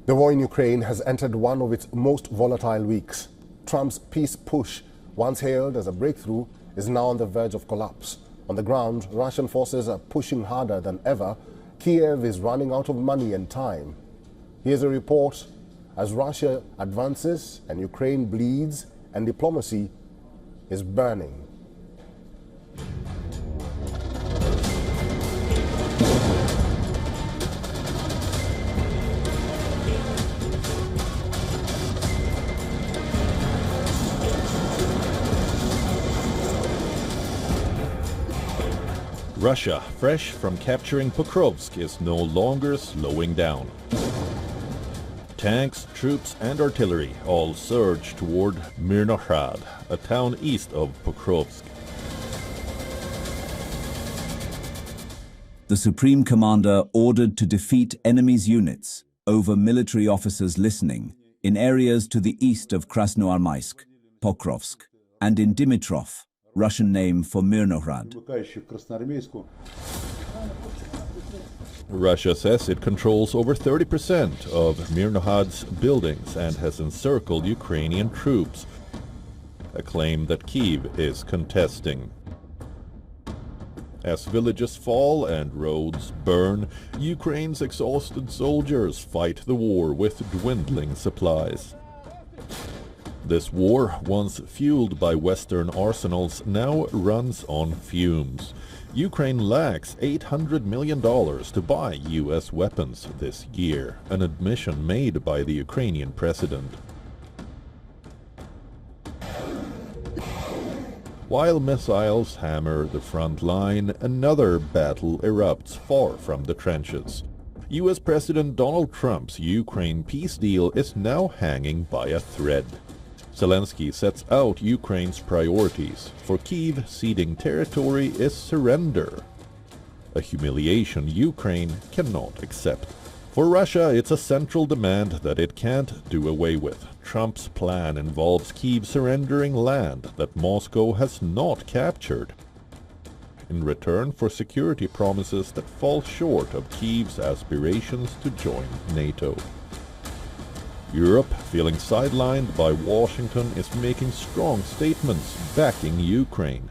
The war in Ukraine has entered one of its most volatile weeks. Trump's peace push, once hailed as a breakthrough, is now on the verge of collapse. On the ground, Russian forces are pushing harder than ever. Kiev is running out of money and time. Here's a report as Russia advances and Ukraine bleeds and diplomacy is burning. Russia, fresh from capturing Pokrovsk, is no longer slowing down. Tanks, troops and artillery all surge toward Mirnohrad, a town east of Pokrovsk. The Supreme Commander ordered to defeat enemy's units over military officers listening in areas to the east of Krasnoarmysk, Pokrovsk, and in Dimitrov, Russian name for Mirnohrad. Russia says it controls over 30% of Mirnohrad's buildings and has encircled Ukrainian troops, a claim that Kyiv is contesting. As villages fall and roads burn, Ukraine's exhausted soldiers fight the war with dwindling supplies. This war, once fueled by Western arsenals, now runs on fumes. Ukraine lacks $800 million to buy U.S. weapons this year, an admission made by the Ukrainian president. While missiles hammer the front line, another battle erupts far from the trenches. U.S. President Donald Trump's Ukraine peace deal is now hanging by a thread. Zelensky sets out Ukraine's priorities. For Kyiv, ceding territory is surrender, a humiliation Ukraine cannot accept. For Russia, it's a central demand that it can't do away with. Trump's plan involves Kyiv surrendering land that Moscow has not captured, in return for security promises that fall short of Kyiv's aspirations to join NATO. Europe, feeling sidelined by Washington, is making strong statements backing Ukraine.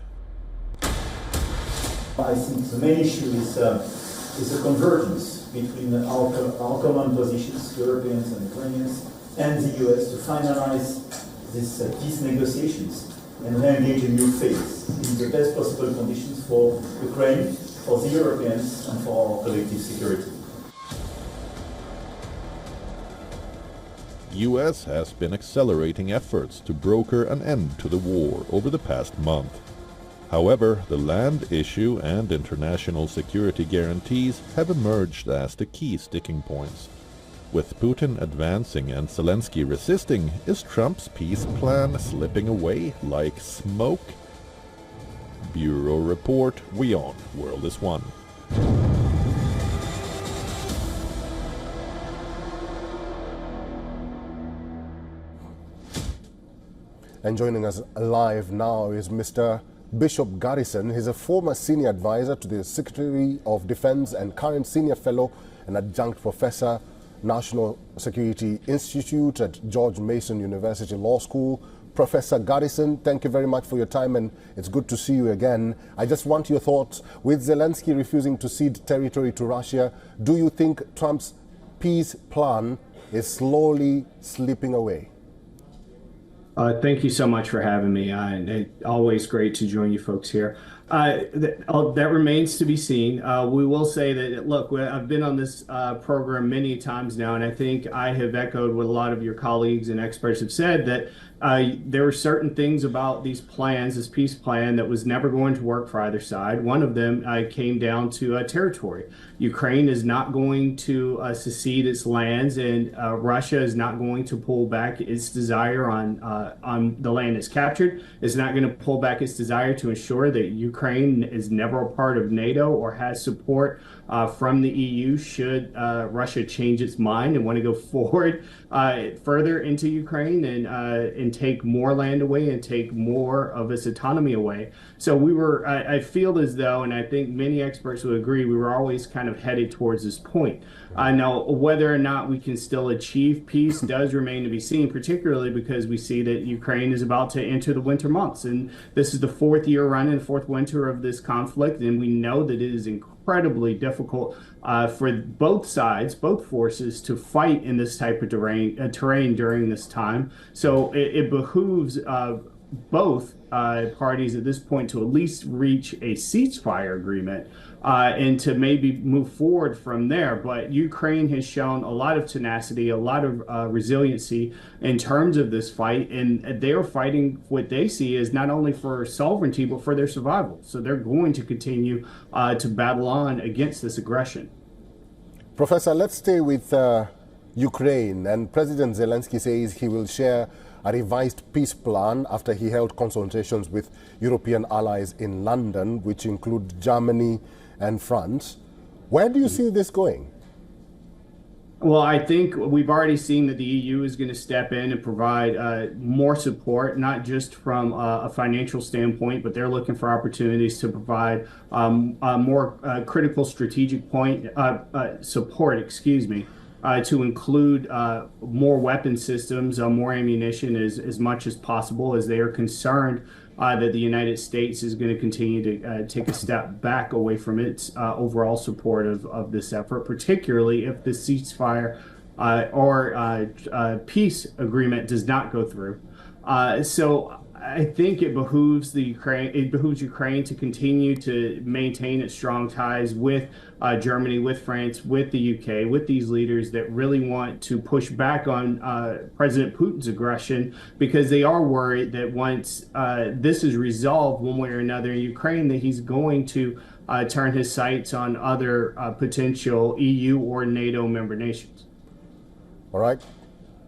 I think the main issue is a convergence between our common positions, Europeans and Ukrainians, and the US to finalize these peace negotiations and re-engage a new phase in the best possible conditions for Ukraine, for the Europeans, and for our collective security. U.S. has been accelerating efforts to broker an end to the war over the past month. However, the land issue and international security guarantees have emerged as the key sticking points. With Putin advancing and Zelensky resisting, is Trump's peace plan slipping away like smoke? Bureau Report, WION World is One. And joining us live now is Mr. Bishop Garrison. He's a former senior advisor to the Secretary of Defense and current senior fellow and adjunct professor, National Security Institute at George Mason University Law School. Professor Garrison, thank you very much for your time, and it's good to see you again. I just want your thoughts. With Zelensky refusing to cede territory to Russia, do you think Trump's peace plan is slowly slipping away? Thank you so much for having me. Always great to join you folks here. That remains to be seen. We will say that, look, I've been on this program many times now, and I think I have echoed what a lot of your colleagues and experts have said, that there were certain things about these plans, this peace plan, that was never going to work for either side. One of them came down to territory. Ukraine is not going to secede its lands, and Russia is not going to pull back its desire on the land it's captured. It's not going to pull back its desire to ensure that Ukraine is never a part of NATO or has support from the EU should Russia change its mind and want to go forward further into Ukraine and take more land away and take more of its autonomy away. So we were, I feel as though, and I think many experts would agree, we were always kind of headed towards this point. Now, whether or not we can still achieve peace does remain to be seen, particularly because we see that Ukraine is about to enter the winter months. And this is the fourth year running, fourth winter of this conflict. And we know that it is incredibly difficult for both sides, both forces, to fight in this type of terrain during this time. So it behooves both parties at this point to at least reach a ceasefire agreement and to maybe move forward from there. But Ukraine has shown a lot of tenacity, a lot of resiliency in terms of this fight, and they're fighting what they see as not only for sovereignty, but for their survival. So they're going to continue to battle on against this aggression. Professor, let's stay with Ukraine. And President Zelensky says he will share a revised peace plan after he held consultations with European allies in London, which include Germany and France. Where do you see this going? Well, I think we've already seen that the EU is going to step in and provide more support, not just from a financial standpoint, but they're looking for opportunities to provide more critical strategic support, to include more weapon systems, more ammunition as much as possible, as they are concerned that the United States is going to continue to take a step back away from its overall support of this effort, particularly if the ceasefire or peace agreement does not go through. So I think it behooves Ukraine to continue to maintain its strong ties with Germany, with France, with the UK, with these leaders that really want to push back on President Putin's aggression, because they are worried that once this is resolved one way or another in Ukraine, that he's going to turn his sights on other potential EU or NATO member nations. All right.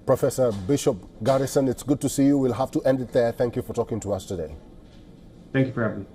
Professor Bishop Garrison, it's good to see you. We'll have to end it there. Thank you for talking to us today. Thank you for having me.